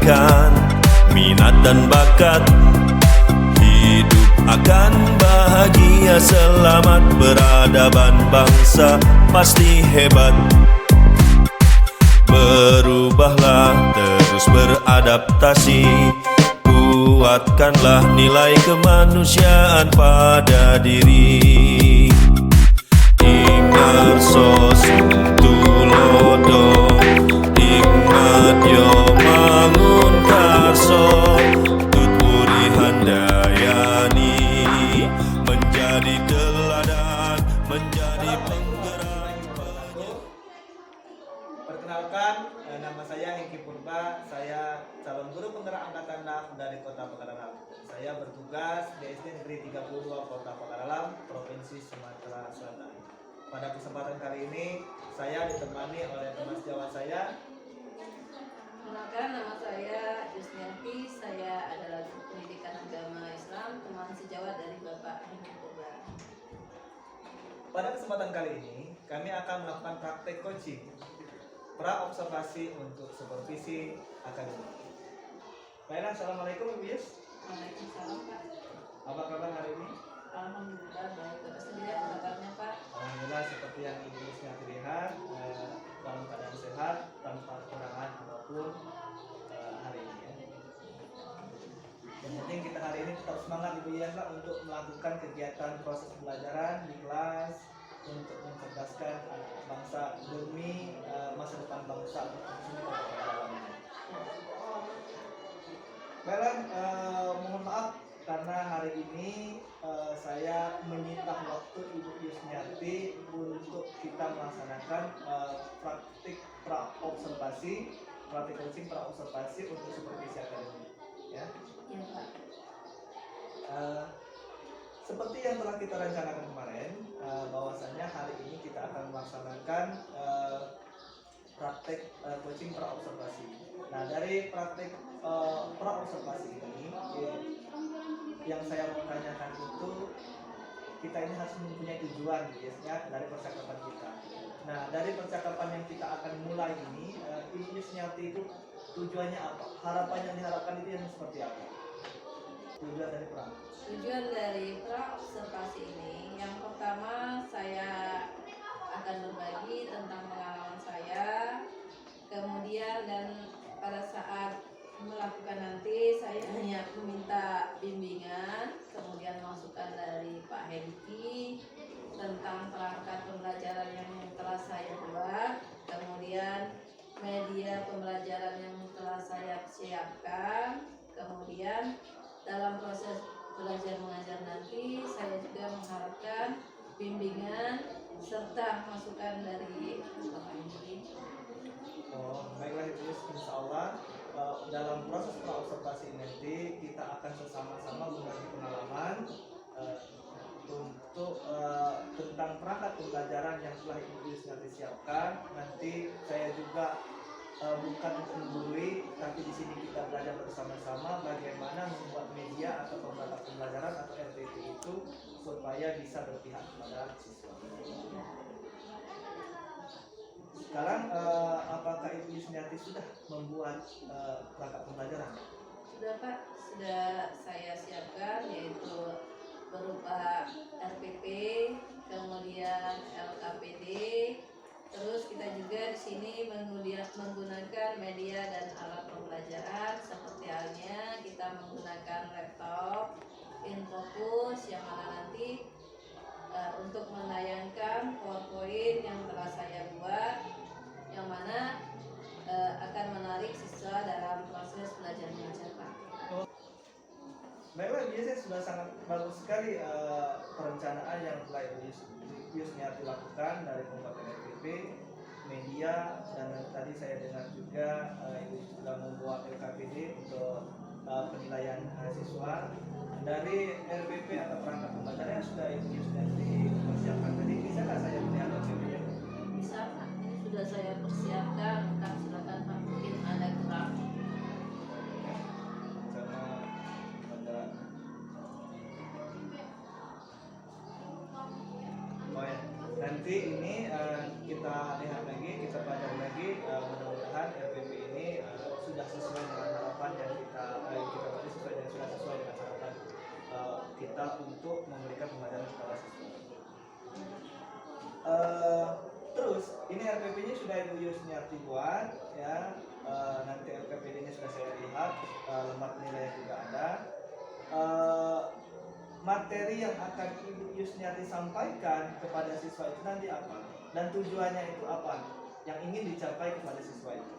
kembangkan minat dan bakat. Hidup akan bahagia, selamat beradaban, bangsa pasti hebat. Berubahlah, terus beradaptasi, kuatkanlah nilai kemanusiaan pada diri. Ingat Tulodo, ingat yo mangun karso, tut puri handayani, menjadi teladan, menjadi penggerak. Perkenalkan, nama saya Hengki Purba. Saya calon guru penggerak angkatan 6 dari Kota Pekaralam. Saya bertugas di SD Negeri 32 Kota Pekaralam, Provinsi Sumatera Selatan. Pada kesempatan kali ini, saya ditemani oleh teman sejawat saya. Perkenalkan, nama saya Yusniati. Saya adalah guru pendidikan agama Islam, teman sejawat dari Bapak Hengki Purba. Pada kesempatan kali ini, kami akan melakukan praktek coaching pra-observasi untuk supervisi akademik. Baiklah, assalamualaikum Ibu Yus. Waalaikumsalam, Pak. Apa kabar hari ini? Alhamdulillah baik. Bapak sendiri apa kabarnya, Pak? Alhamdulillah, seperti yang Ibu Yusnya lihat, dalam keadaan sehat tanpa kekurangan apapun hari ini ya. Yang penting kita hari ini tetap semangat Ibu Yusnya untuk melakukan kegiatan proses pembelajaran di kelas untuk mencerdaskan anak bangsa demi masa depan bangsa Baiklah, mohon maaf karena hari ini saya menyita waktu Ibu Yusniati untuk kita melaksanakan praktik pra-observasi, praktik coaching pra-observasi untuk supervisi akademik. Ya. Iya, Pak. Seperti yang telah kita rencanakan kemarin, bahwasanya hari ini kita akan melaksanakan praktek coaching pra-observasi. Nah, dari praktek pra-observasi ini, yang saya mau tanyakan itu, kita ini harus mempunyai tujuan, ya, dari percakapan kita. Nah, dari percakapan yang kita akan mulai ini, Ibu Yusniati itu tujuannya apa? Harapan yang diharapkan itu yang seperti apa? Tujuan dari Tujuan dari pra-observasi ini, yang pertama saya akan berbagi tentang pengalaman saya, kemudian dan pada saat melakukan nanti saya hanya meminta bimbingan, kemudian masukan dari Pak Hengki tentang perangkat pembelajaran yang telah saya buat, kemudian media pembelajaran yang telah saya siapkan, kemudian dalam proses belajar mengajar nanti saya juga mengharapkan bimbingan serta masukan dari Bapak Hengki. Baiklah Ibu Yus, insya Allah dalam proses pra-observasi nanti kita akan bersama-sama berbagi pengalaman untuk tentang perangkat pembelajaran yang telah Ibu Yus nanti siapkan. Nanti saya juga bukan untuk menggurui, tapi di sini kita belajar bersama-sama bagaimana membuat media atau perangkat pembelajaran atau RPP itu supaya bisa berpihak kepada siswa. Sekarang apakah Ibu Yusniati sudah membuat perangkat pembelajaran? Sudah, Pak, sudah saya siapkan, yaitu berupa RPP, kemudian LKPD. Terus kita juga di sini menggunakan media dan alat pembelajaran, seperti halnya kita menggunakan laptop, InFocus yang mana nanti untuk menayangkan PowerPoint yang telah saya buat, yang mana akan menarik siswa dalam proses belajar mengajar, Pak. Baiklah, biasanya sudah sangat bagus sekali perencanaan yang telah Ibu Yusniati lakukan dari pembuatan RPP, media, dan tadi saya dengar juga Ibu sudah membuat LKPD untuk penilaian siswa. Dari RPP atau perangkat pembelajaran yang sudah Ibu Yusniati persiapkan tadi, bisakah saya melihat RPP-nya? Bisa, Pak. Ini sudah saya persiapkan. Silakan, Pak. Mungkin ada kurang. Nanti ini kita lihat lagi, kita pelajari lagi, mudah-mudahan RPP ini sudah sesuai dengan harapan untuk memberikan pembelajaran kepada siswa. Terus ini RPP-nya sudah Ibu Yusniarti buat ya. Nanti RPPD-nya sudah saya lihat, lembar penilaian juga ada. Materi yang akan Ibu Yusniarti sampaikan kepada siswa itu nanti apa? Dan tujuannya itu apa? Yang ingin dicapai kepada siswa itu?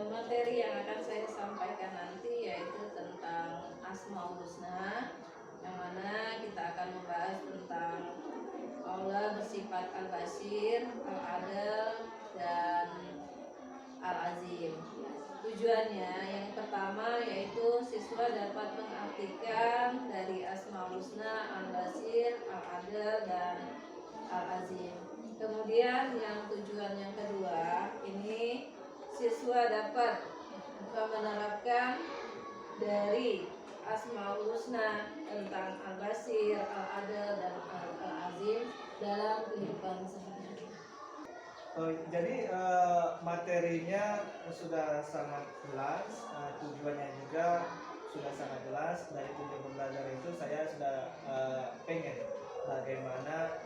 Materi yang akan saya sampaikan nanti yaitu tentang Asmaul Husna, yang mana kita akan membahas tentang Allah bersifat Al-Basir, Al-Adil, dan Al-Azim. Tujuannya yang pertama yaitu siswa dapat mengartikan dari Asmaul Husna, Al-Basir, Al-Adil, dan Al-Azim. Kemudian yang tujuan yang kedua ini siswa dapat menerapkan dari Asmaul Husna tentang Al-Basir, Al-Adil, dan Al-Azim dalam kehidupan sehari-hari. Jadi materinya sudah sangat jelas, tujuannya juga sudah sangat jelas. Dari tujuan pembelajaran itu saya sudah pengen bagaimana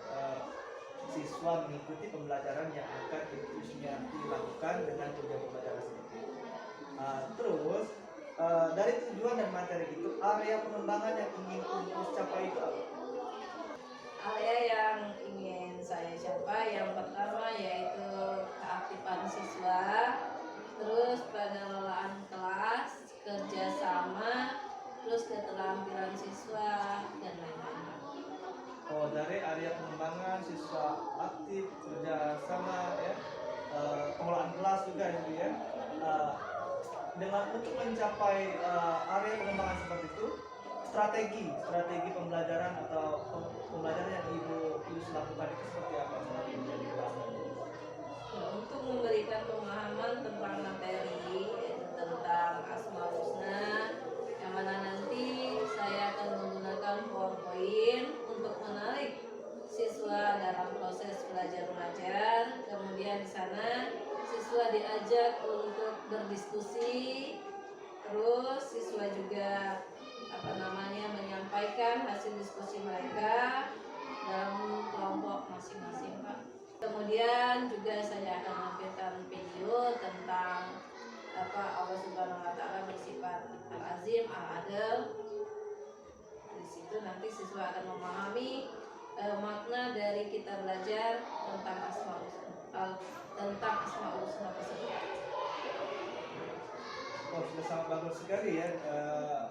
siswa mengikuti pembelajaran yang akan Ibu Yusniarti lakukan dengan tujuan pembelajaran seperti itu. Terus dari tujuan dan materi itu, area pengembangan yang ingin Ibu capai itu apa? Area yang ingin saya capai yang pertama yaitu keaktifan siswa, terus pengelolaan kelas, kerjasama, terus keterampilan siswa, dan lain-lain. Oh, dari area pengembangan siswa aktif, kerjasama, ya, pengelolaan kelas juga ya, Bu, ya. Dengan untuk mencapai area pengembangan seperti itu, strategi pembelajaran atau pembelajaran yang Ibu lakukan itu seperti apa? Untuk memberikan pemahaman tentang materi yaitu tentang Asmaul Husna, yang mana nanti saya akan menggunakan PowerPoint untuk menarik siswa dalam proses belajar mengajar. Kemudian di sana siswa diajak untuk berdiskusi, terus siswa juga menyampaikan hasil diskusi mereka dalam kelompok masing-masing, Pak. Kemudian juga saya akan menampilkan video tentang Allah Subhanahu wa taala bersifat Al-Azim, Al-Adil. Di situ nanti siswa akan memahami makna dari kita belajar tentang Asmaul Husna tersebut. Oh, sudah sangat bagus sekali ya.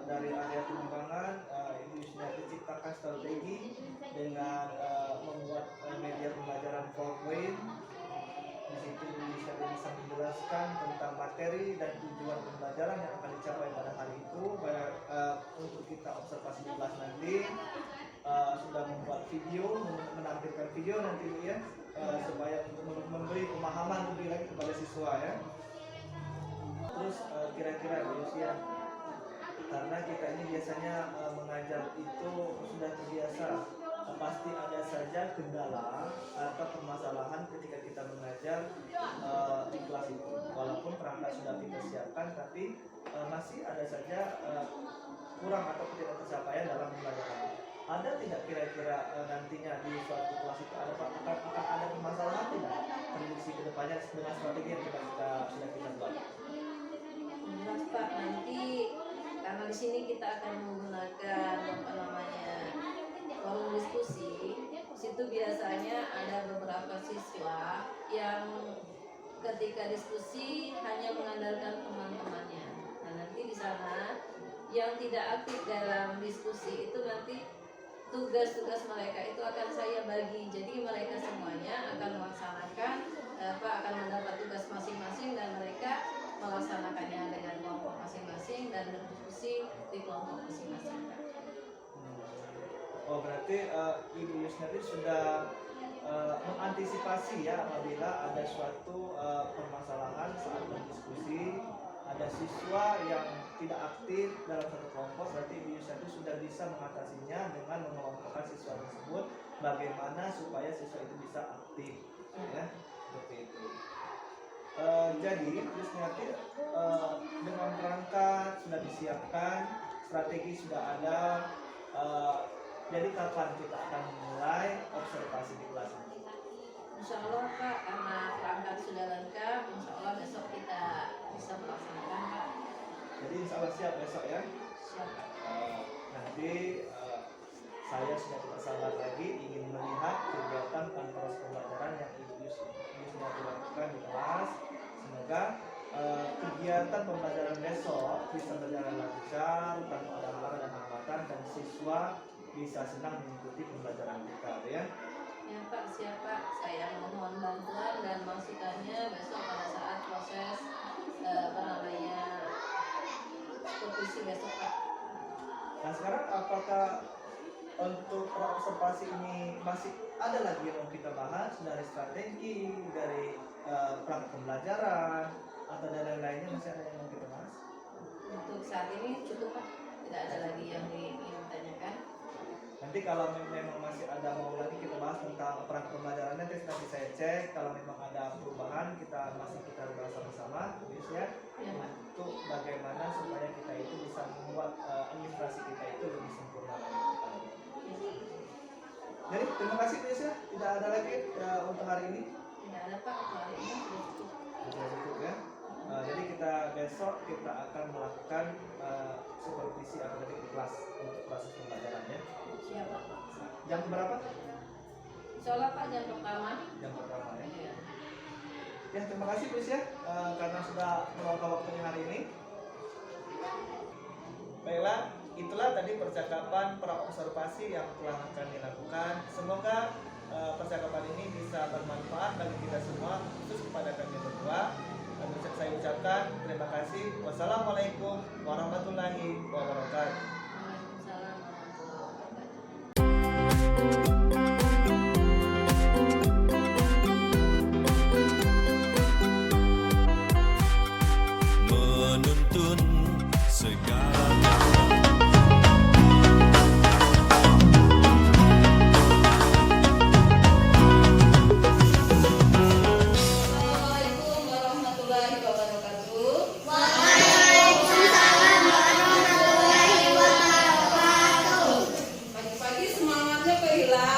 Dari area pengembangan Ibu Yusniarti ciptakan strategi dengan membuat media pembelajaran PowerPoint. Di situ Ibu Yusniarti bisa menjelaskan tentang materi dan tujuan pembelajaran yang akan dicapai pada hari itu. Untuk kita observasi di kelas nanti sudah membuat video, menampilkan video nanti ya, supaya untuk memberi pemahaman lebih lagi kepada siswa ya. Terus kira-kira Bu Yusya, karena kita ini biasanya mengajar itu sudah terbiasa, pasti ada saja kendala atau permasalahan ketika kita mengajar di kelas itu. Walaupun perangkat sudah kita siapkan, tapi masih ada saja kurang atau tidak tercapaian dalam pembelajaran. Ada tidak kira-kira nantinya di suatu kelas itu akan ada permasalahan tidak prediksi kedepannya dengan strategi yang sudah kita buat? Jelas Pak, nanti karena di sini kita akan menggunakan forum diskusi. Situ biasanya ada beberapa siswa yang ketika diskusi hanya mengandalkan teman-temannya. Nah, nanti di sana yang tidak aktif dalam diskusi itu nanti tugas-tugas mereka itu akan saya bagi. Jadi mereka semuanya akan melaksanakan akan mendapat tugas masing-masing dan mereka melaksanakannya dengan kelompok masing-masing dan berdiskusi di kelompok masing-masing. Oh, berarti Ibu Yusniarti sudah mengantisipasi ya apabila ada suatu permasalahan saat berdiskusi, ada siswa yang tidak aktif dalam satu kelompok, berarti Ibu Yusniarti sudah bisa mengatasinya dengan mengelompokkan siswa tersebut, bagaimana supaya siswa itu bisa aktif ya, seperti itu. Jadi Yusniarti dengan perangkat sudah disiapkan, strategi sudah ada, Jadi kapan kita akan mulai observasi di kelas ini? Insya Allah Pak, karena perangkat sudah lengkap, Insya Allah besok kita bisa melaksanakan Pak. Jadi insya Allah siap besok ya. Siap Pak. Nanti saya sudah tidak sabar lagi ingin melihat kegiatan proses pembelajaran yang Ibu sudah dilakukan di kelas. Semoga kegiatan pembelajaran besok bisa berjalan lancar tanpa ada halangan dan hambatan dan siswa bisa senang mengikuti pembelajaran kita ya. Ya Pak, siap Pak. Saya mohon bantuan dan masukannya besok pada saat proses supervisi besok Pak. Nah sekarang apakah untuk observasi ini masih ada lagi yang mau kita bahas dari strategi, dari perangkat pembelajaran atau dari lainnya, masih ada yang mau kita bahas? Untuk saat ini cukup Pak, tidak ada lagi yang ingin ditanyakan. Nanti kalau memang masih ada mau lagi kita bahas tentang perangkat pembelajaran, nanti saya cek kalau memang ada perubahan kita bahas sama-sama ya, untuk bagaimana supaya kita itu bisa membuat administrasi kita itu lebih sempurna lagi. Jadi terima kasih Miss ya, tidak ada lagi untuk hari ini. Tidak ada Pak, untuk hari ini sudah cukup. Sudah cukup ya. Jadi kita besok kita akan melakukan supervisi akademik di kelas untuk proses pembelajarannya. Siap Pak. Jam berapa? Insya Allah Pak, jam pertama. Jam pertama ya. Iya. Ya terima kasih Miss ya karena sudah meluangkan waktunya hari ini. Baiklah, itulah tadi percakapan praobservasi yang telah akan dilakukan. Semoga percakapan ini bisa bermanfaat bagi kita semua, khusus kepada kami berdua. Saya ucapkan terima kasih. Wassalamualaikum warahmatullahi wabarakatuh. Waalaikumsalam warahmatullahi wabarakatuh. Menuntun segala Assalamualaikum warahmatullahi wabarakatuh. Pagi-pagi semangatnya kehilangan.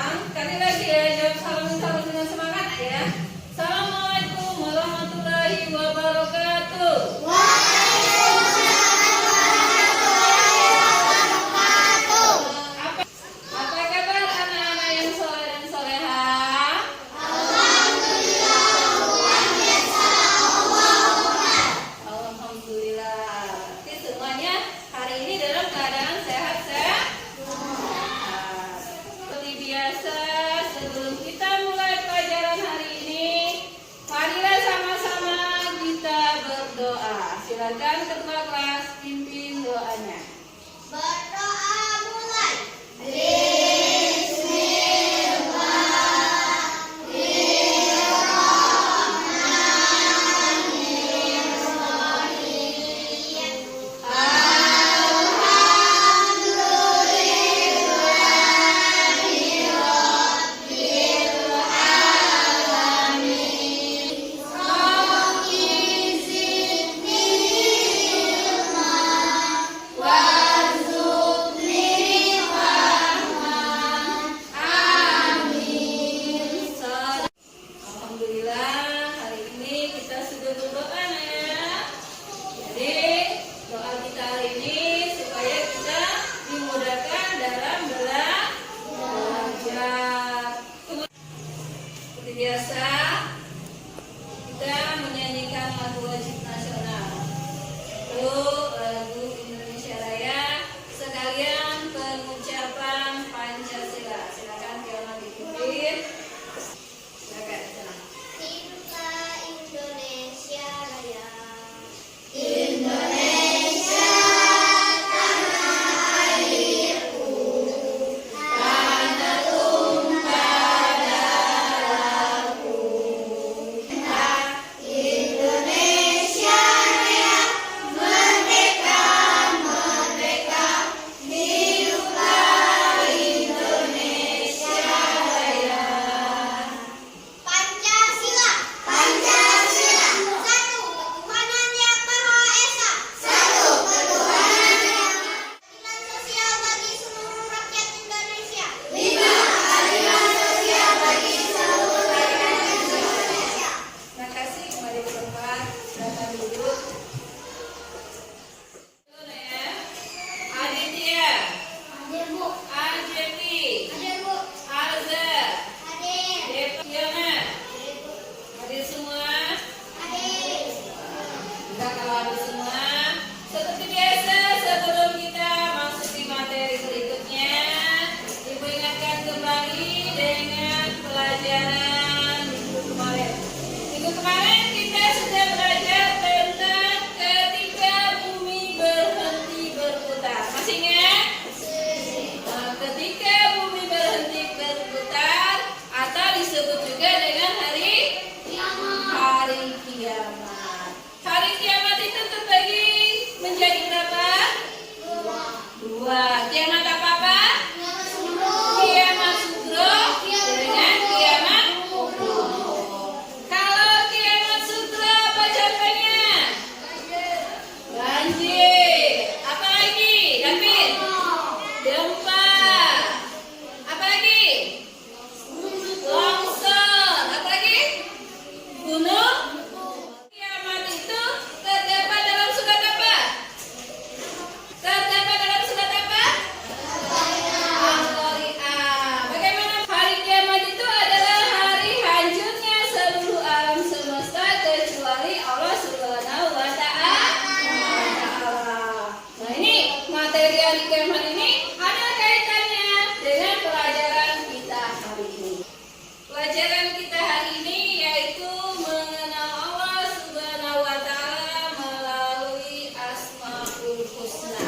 Husna.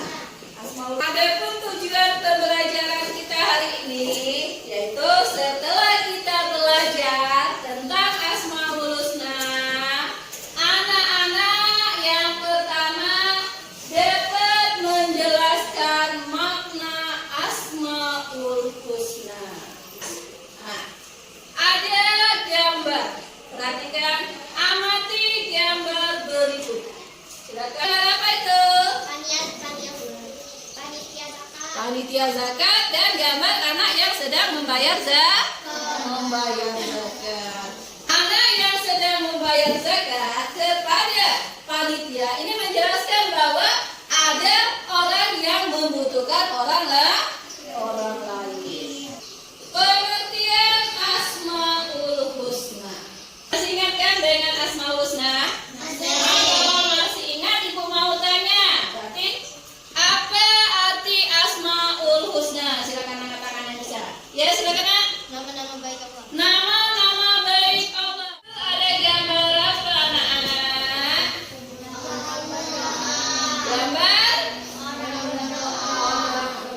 Adapun tujuan pembelajaran kita hari ini yaitu setelah kita belajar tentang Asmaul Husna, anak-anak yang pertama dapat menjelaskan makna Asmaul Husna. Nah, ada gambar. Perhatikan, amati gambar berikut. Silakan, apa itu? Panitia zakat dan gambar anak yang sedang membayar zakat. Anak yang sedang membayar zakat kepada panitia ini menjelaskan bahwa ada orang yang membutuhkan orang lain. Pengertian Asmaul Husna. Masih ingat kan dengan Asmaul Husna? Kalau masih ingat, ibu mau tanya. Berarti apa arti Asmaul Husna? Silakan angkat tangan yang bisa. Ya, silakan, Nak. Nama-nama baik Allah. Nama-nama baik Allah. Ada gambar apa, anak-anak? Gambar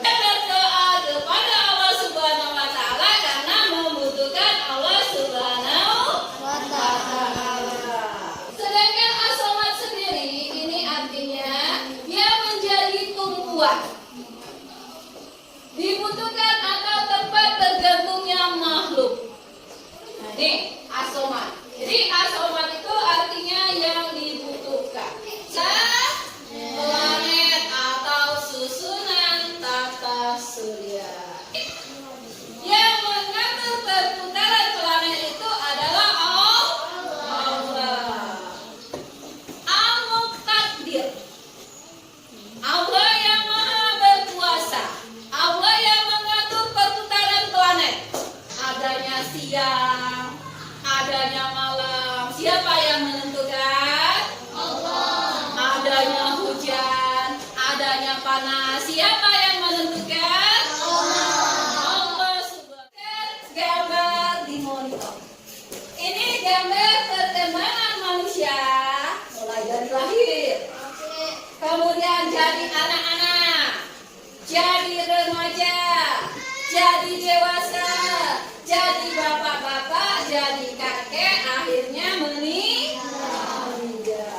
berdoa kepada Allah Subhanahu wa Ta'ala karena membutuhkan Allah Subhanahu wa Ta'ala. Sedangkan as-somad sendiri ini artinya dia menjadi tumpuan, dibutuhkan atau tempat bergabungnya makhluk. Nah, ini as-somad. Jadi as-somad itu artinya yang dibutuhkan. Planet atau susunan tata surya. Yang mengatur perputaran planet itu adalah Allah. Al-Muqtadir. Allah yang maha berkuasa. Allah yang mengatur perputaran planet. Adanya siang, adanya malam. Siapa yang menentukan? Allah. Adanya hujan, adanya panas. Siapa yang menentukan? Allah Subhanahu. Gambar di monitor. Ini gambar perkembangan manusia mulai dari lahir, kemudian jadi anak-anak, jadi remaja, jadi dewasa, jadi bapak-bapak, jadi kakek, akhirnya meninggal.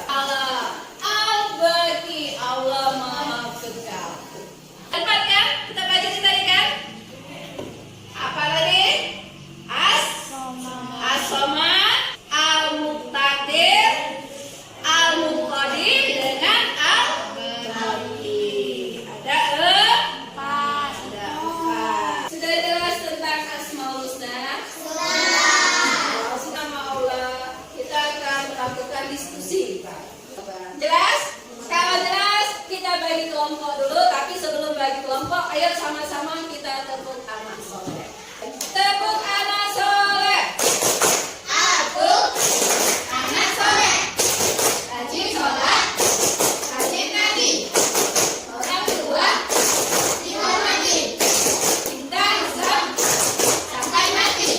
Allah Al-Baqi, Allah Maha Kekal. Empat kan? Kita baca tadi kan? Apa lagi? As-Somad, Al-Muqtadir, Al-Muqtadim dengan Al-Baqi. Ada empat. Sudah jelas tentang Asmaul Husna? Nama Allah. Kita akan melakukan diskusi. Jelas? Kalau jelas, kita bagi kelompok dulu. Tapi sebelum bagi kelompok, ayo sama-sama kita tepuk anak soleh. Tepuk anak soleh. Aku anak soleh. Rajin sholat, rajin ngaji. Orang tua dihormati. Cinta Islam sampai mati.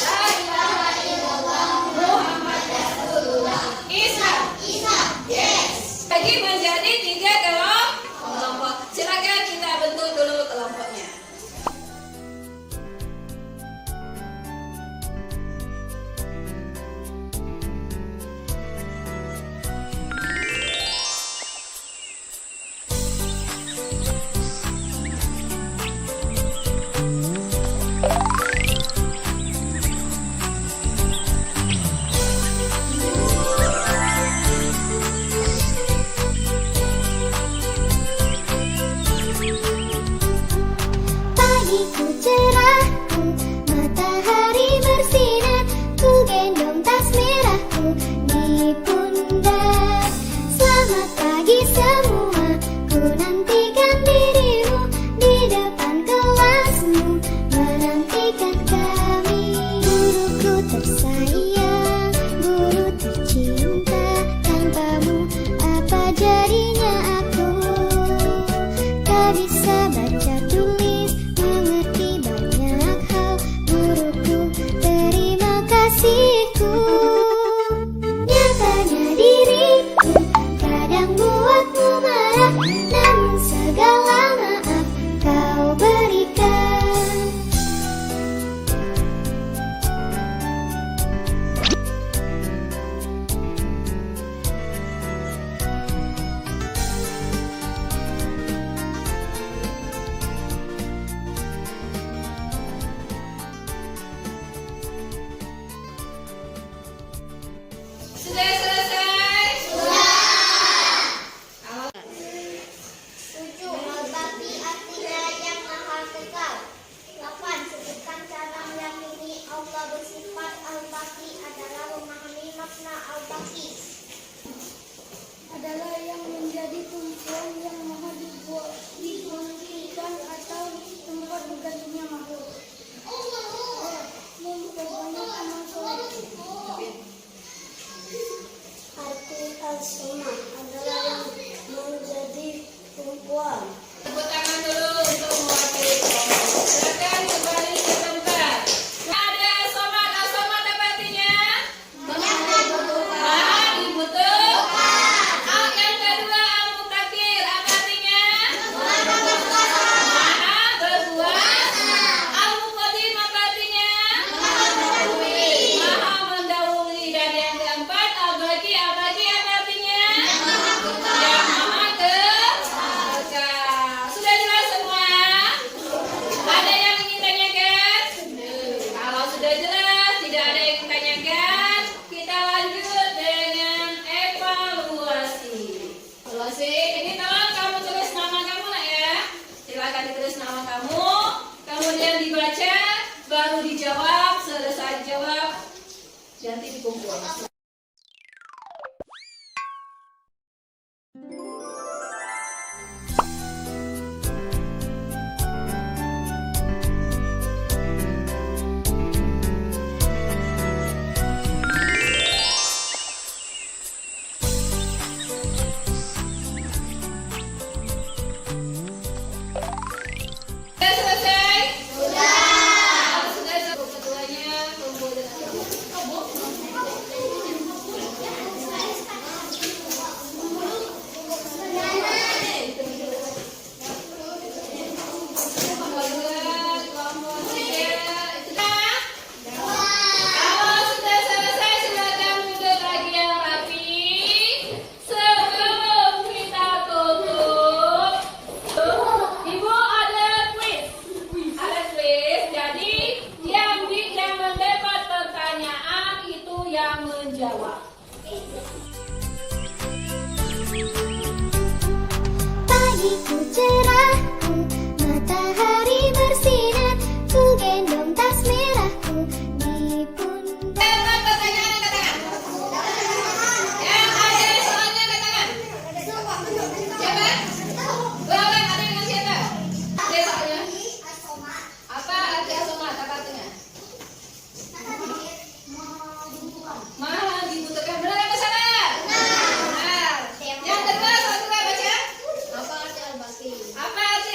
La ilaha illallah Muhammad Rasulullah. Islam. Yes. Bagi menjadi 3 kelompok. Silakan kita bentuk dulu kelompoknya. Pagiku cerahku, matahari bersinar, ku gendong tas merahku di pundak. Selamat pagi semua, ku nantikan dirimu di depan kelasmu, menantikan kami. Guruku tersayang, guru tercinta, tanpamu apa jadinya aku? Tak bisa baca tulis, mengerti banyak hal. Guruku, terima kasihku. Nyatanya diriku kadang buatmu marah. namun segala maaf kau berikan. Sudah selesai? Tujuh, al-baqi artinya yang maha kekal. 8. Sebutkan cara meyakini Allah bersifat al-baqi adalah memahami makna al-baqi. Adalah yang menjadi tumpuan yang maha dimungkinkan atau tempat bergantinya makhluk. Memperbanyak amal soleh. Arti al-soma adalah yang menjadi tumpuan. Tepuk tangan dulu untuk mewakili kelompok. Silakan kembali ke tempat. Ada somat, asomat apa artinya? Maha dibutuhkan. Yang kedua al-mutakir apa artinya? Maha berkuasa. Al-muqaddim apa artinya? Maha mendahului. Dan yang keempat al-baqi apa artinya? Yang maha kekal. Sudah jelas semua? Ada yang ingin tanyakan? Kalau sudah jelas, tidak ada yang tanyakan, kita lanjut dengan evaluasi. Evaluasi, ini tolong kamu tulis nama kamu lah ya. Silakan ditulis nama kamu, kemudian dibaca, baru dijawab. Selesai jawab, nanti dikumpul. Sudah selesai? Sudah. Sudah ketuanya kumpul dengan Kalau sudah selesai, silakan duduk lagi yang rapi. Sebelum kita tutup, Ibu ada quiz. Ada quiz. Jadi yang mendapat pertanyaan itu yang menjawab. Pagiku cerahku, matahari bersinar, ku gendong tas merahku di pundak. Dapat pertanyaan angkat tangan. Yang ada soalnya angkat tangan. Siapa? Dua orang ada dengan siapa? Ada soalnya. Apa arti asomat? Apa artinya? Maha dibutuhkan. Benar atau salah? Benar. Yang kedua, soal kedua baca. Apa arti al-baqi? Apa arti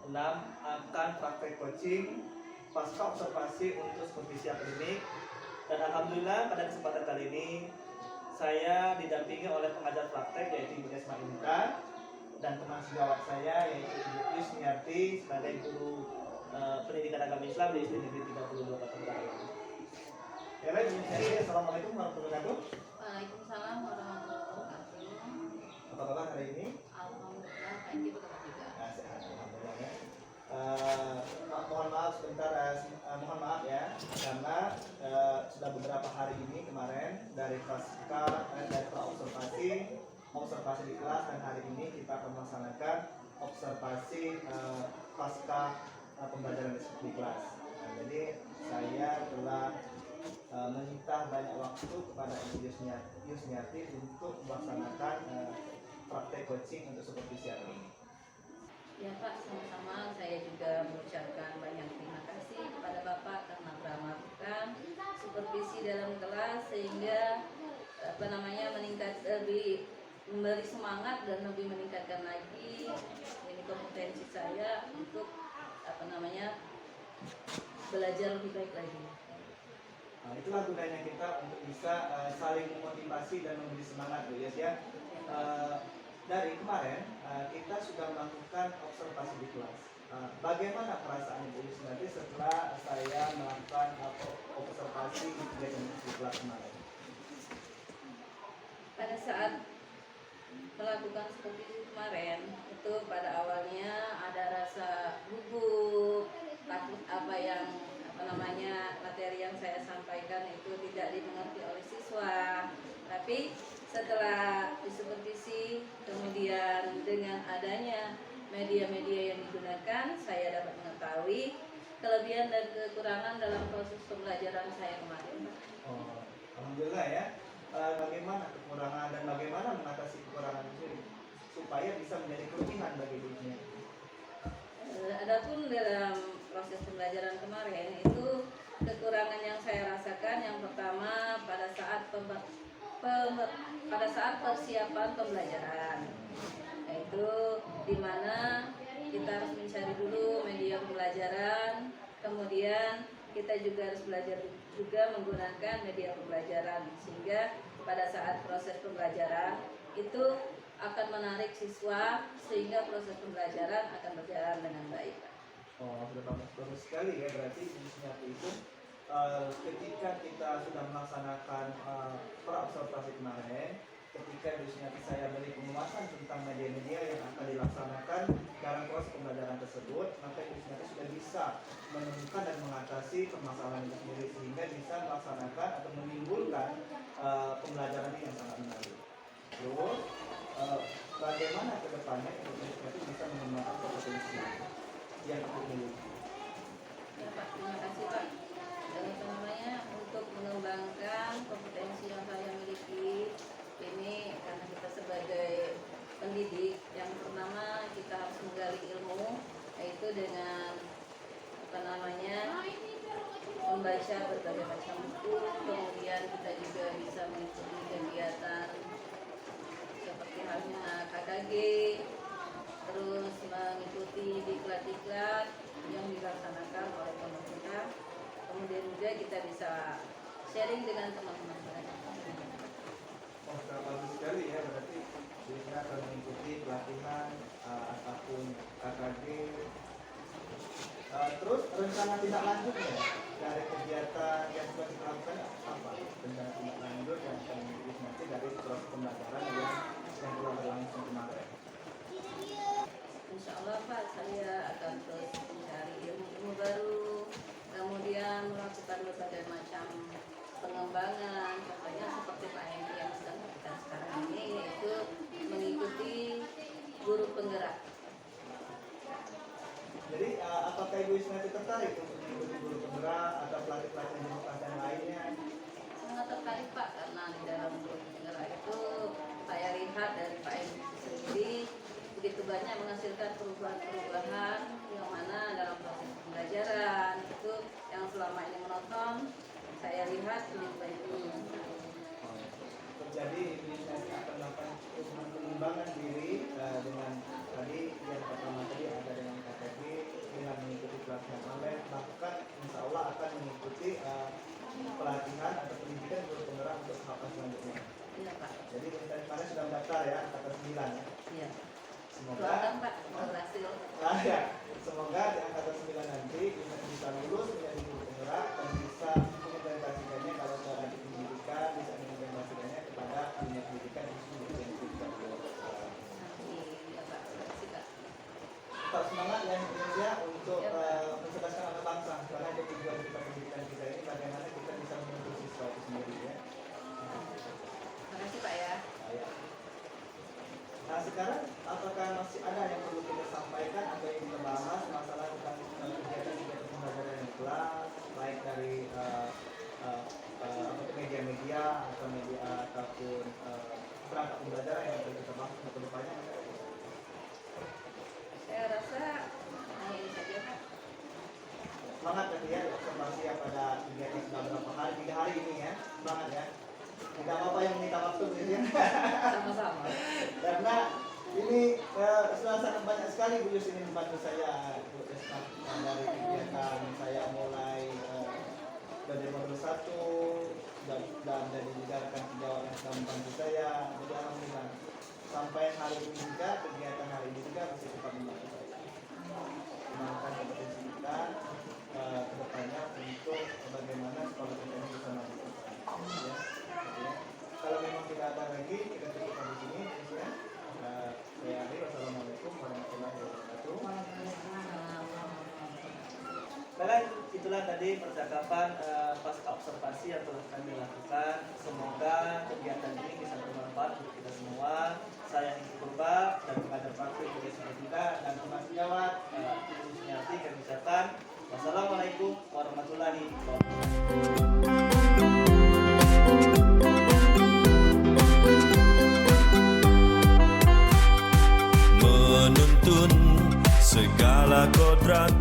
akan praktek coaching pasca observasi untuk supervisi akademik. Dan alhamdulillah pada kesempatan kali ini saya didampingi oleh pengajar praktek yaitu Ibu Desma Inta dan teman sejawat saya yaitu Ibu Yusniarti sebagai guru pendidikan agama Islam di SD Negeri 32 Kota Betawi. Ya baik, Ibu Yusniarti, assalamualaikum warahmatullahi wabarakatuh. Waalaikumsalam warahmatullahi wabarakatuh. Apa kabar hari ini? Alhamdulillah, baik kita juga. Nah, sehat, alhamdulillah ya. Mohon maaf sebentar, mohon maaf ya, karena sudah beberapa hari ini kemarin dari observasi di kelas, dan hari ini kita akan melaksanakan observasi pasca pembelajaran di kelas. Nah, jadi saya telah meminta banyak waktu kepada Ibu Yusniarti untuk melaksanakan praktek coaching untuk supervisi ini. Ya Pak, sama-sama saya juga mengucapkan banyak terima kasih kepada Bapak karena telah melakukan supervisi dalam kelas sehingga meningkat lebih memberi semangat dan lebih meningkatkan lagi ini kompetensi saya untuk belajar lebih baik lagi. Nah, itulah gunanya kita untuk bisa saling memotivasi dan memberi semangat, Bu Yes ya. Dari kemarin kita sudah melakukan observasi di kelas. Bagaimana perasaan Ibu Yus nanti setelah saya melakukan observasi di kelas kemarin? Pada saat melakukan supervisi kemarin itu pada awalnya ada rasa gugup, takut materi yang saya sampaikan itu tidak dimengerti oleh siswa. Tapi setelah disupervisi, kemudian dengan adanya media-media yang digunakan, saya dapat mengetahui kelebihan dan kekurangan dalam proses pembelajaran saya kemarin. Oh, alhamdulillah ya. Bagaimana kekurangan dan bagaimana mengatasi kekurangan itu supaya bisa menjadi kelebihan bagi dirinya? Adapun dalam proses pembelajaran kemarin itu kekurangan yang saya rasakan yang pertama pada saat persiapan pembelajaran, yaitu di mana kita harus mencari dulu media pembelajaran, kemudian kita juga harus belajar juga menggunakan media pembelajaran sehingga pada saat proses pembelajaran itu akan menarik siswa sehingga proses pembelajaran akan berjalan dengan baik. Oh, sudah bagus sekali ya, berarti inisiatif itu ketika kita sudah melaksanakan pra-observasi kemarin, ketika inisiatif saya beri penguatan tentang media-media yang akan dilaksanakan dalam proses pembelajaran tersebut, maka inisiatif sudah bisa menemukan dan mengatasi permasalahan itu sendiri sehingga bisa melaksanakan atau menimbulkan pembelajaran yang sangat menarik. Terus bagaimana ke depannya inisiatif bisa mengembangkan kompetensi yang aku miliki? Ya Pak, terima kasih Pak. Untuk mengembangkan kompetensi yang saya miliki ini karena kita sebagai pendidik yang pertama kita harus menggali ilmu yaitu dengan membaca berbagai macam buku, kemudian kita juga bisa mengikuti kegiatan seperti halnya KKG, terus mengikuti diklat-diklat yang dilaksanakan oleh pemerintah, kemudian juga kita bisa sharing dengan teman-teman lain. Oh, sangat bagus sekali ya, berarti kita akan mengikuti pelatihan ataupun KKG. Terus rencana tindak lanjutnya dari kegiatan yang sudah kita lakukan apa? Rencana tindak lanjut yang akan diikuti nanti dari proses pembelajaran yang telah berlangsung kemarin. Insya Allah Pak, saya akan terus mencari ilmu baru, kemudian melakukan berbagai macam pengembangan, contohnya seperti Pak Hendy yang sedang kita sekarang ini, yaitu mengikuti guru penggerak. Jadi apakah Ibu Isnati tertarik untuk mengikuti guru penggerak atau pelatih-pelatih yang lainnya? Sangat tertarik Pak, karena di dalam guru penggerak itu Pak Yari mendaftar ya, angkatan 9 ya. Iya. Semoga Doakan Pak, berhasil. ya, semoga di angkatan 9 nanti bisa lulus menjadi guru penggerak dan bisa mengimplementasikannya kalau secara di pendidikan bisa mengimplementasikannya kepada dunia pendidikan di seluruh yang kita buat. Iya Pak, makasih Pak. Tetap semangat ya Indonesia untuk Ya, Pak. mencerdaskan anak bangsa karena itu tujuan kita pendidikan kita ini bagaimana kita bisa menuntut siswa itu sendiri ya. Makasih Pak ya. Nah sekarang apakah masih ada yang perlu kita sampaikan atau yang kita bahas masalah tentang kegiatan-kegiatan pembelajaran di kelas baik dari media-media atau media ataupun perangkat pembelajaran yang akan kita bahas untuk kedepannya? Saya rasa hanya ini saja Pak. Semangat tadi ya observasi ya pada kegiatan sudah beberapa hari 3 hari ini ya, semangat ya. Tidak apa-apa yang minta waktu gitu ya. Sama-sama. Karena ini sudah sangat banyak sekali Bu Yus ini membantu saya Bu Desma dari kegiatan saya mulai dari modul 1 dan dari juga rekan sejawat yang sudah membantu saya. Jadi alhamdulillah sampai hari ini juga kegiatan hari ini juga masih tetap membantu saya. Mengembangkan kompetensi kita ke depannya untuk bagaimana sekolah kita ini bisa maju. Ya. Kalau memang tidak ada lagi, kita cukupkan di sini. Ya. Saya Ari, wassalamualaikum warahmatullahi wabarakatuh. Baiklah, itulah tadi percakapan pasca observasi yang telah kami lakukan. Semoga kegiatan ini bisa bermanfaat untuk kita semua. Saya Niki Purba dan pengajar praktik dari kita dan teman sejawat Ibu Sunyati kami ucapkan wassalamualaikum warahmatullahi wabarakatuh. Menuntun segala kodrat